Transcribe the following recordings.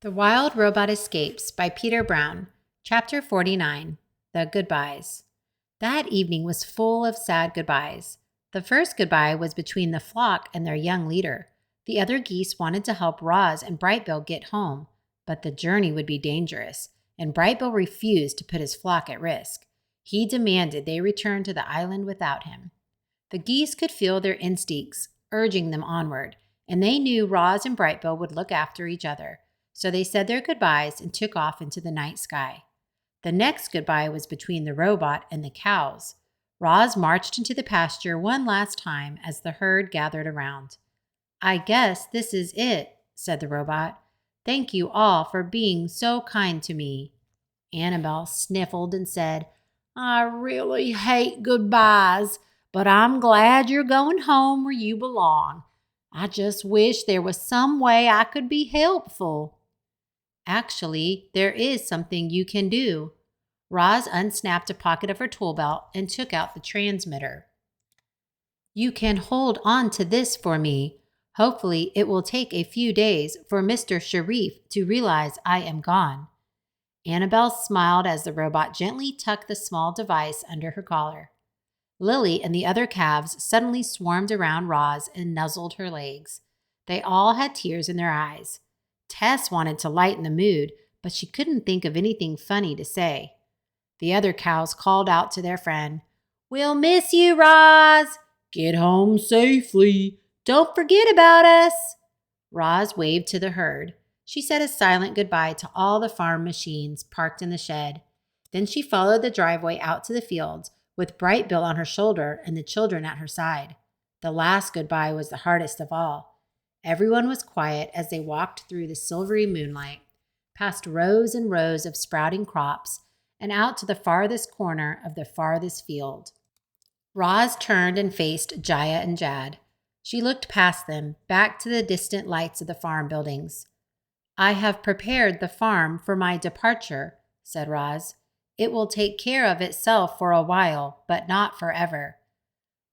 The Wild Robot Escapes by Peter Brown, Chapter 49, The Goodbyes. That evening was full of sad goodbyes. The first goodbye was between the flock and their young leader. The other geese wanted to help Roz and Brightbill get home, but the journey would be dangerous, and Brightbill refused to put his flock at risk. He demanded they return to the island without him. The geese could feel their instincts urging them onward, and they knew Roz and Brightbill would look after each other. So they said their goodbyes and took off into the night sky. The next goodbye was between the robot and the cows. Roz marched into the pasture one last time as the herd gathered around. "I guess this is it," said the robot. "Thank you all for being so kind to me." Annabelle sniffled and said, "I really hate goodbyes, but I'm glad you're going home where you belong. I just wish there was some way I could be helpful." "Actually, there is something you can do." Roz unsnapped a pocket of her tool belt and took out the transmitter. "You can hold on to this for me. Hopefully, it will take a few days for Mr. Sharif to realize I am gone." Annabelle smiled as the robot gently tucked the small device under her collar. Lily and the other calves suddenly swarmed around Roz and nuzzled her legs. They all had tears in their eyes. Tess wanted to lighten the mood, but she couldn't think of anything funny to say. The other cows called out to their friend, "We'll miss you, Roz. Get home safely. Don't forget about us." Roz waved to the herd. She said a silent goodbye to all the farm machines parked in the shed. Then she followed the driveway out to the fields, with Brightbill on her shoulder and the children at her side. The last goodbye was the hardest of all. Everyone was quiet as they walked through the silvery moonlight, past rows and rows of sprouting crops, and out to the farthest corner of the farthest field. Roz turned and faced Jaya and Jad. She looked past them, back to the distant lights of the farm buildings. "I have prepared the farm for my departure," said Roz. "It will take care of itself for a while, but not forever."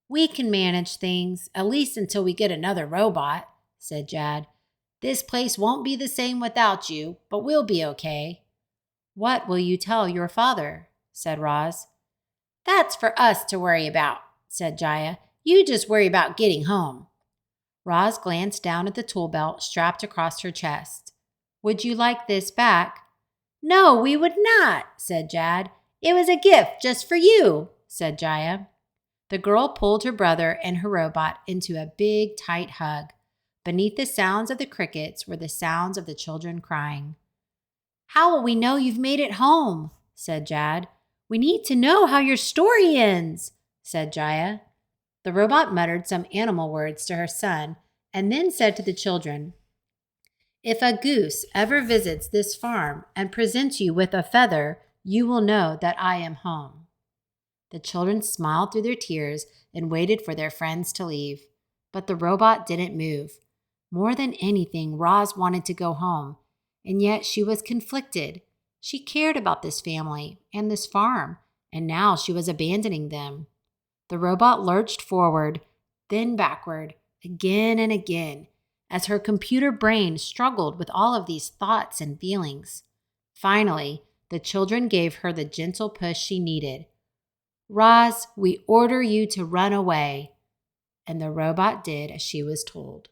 "We can manage things, at least until we get another robot," said Jad. "This place won't be the same without you, but we'll be okay." "What will you tell your father?" said Roz. "That's for us to worry about," said Jaya. "You just worry about getting home." Roz glanced down at the tool belt strapped across her chest. "Would you like this back?" "No, we would not," said Jad. "It was a gift just for you," said Jaya. The girl pulled her brother and her robot into a big, tight hug. Beneath the sounds of the crickets were the sounds of the children crying. "How will we know you've made it home?" said Jad. "We need to know how your story ends," said Jaya. The robot muttered some animal words to her son and then said to the children, "If a goose ever visits this farm and presents you with a feather, you will know that I am home." The children smiled through their tears and waited for their friends to leave. But the robot didn't move. More than anything, Roz wanted to go home, and yet she was conflicted. She cared about this family and this farm, and now she was abandoning them. The robot lurched forward, then backward, again and again, as her computer brain struggled with all of these thoughts and feelings. Finally, the children gave her the gentle push she needed. "Roz, we order you to run away." And the robot did as she was told.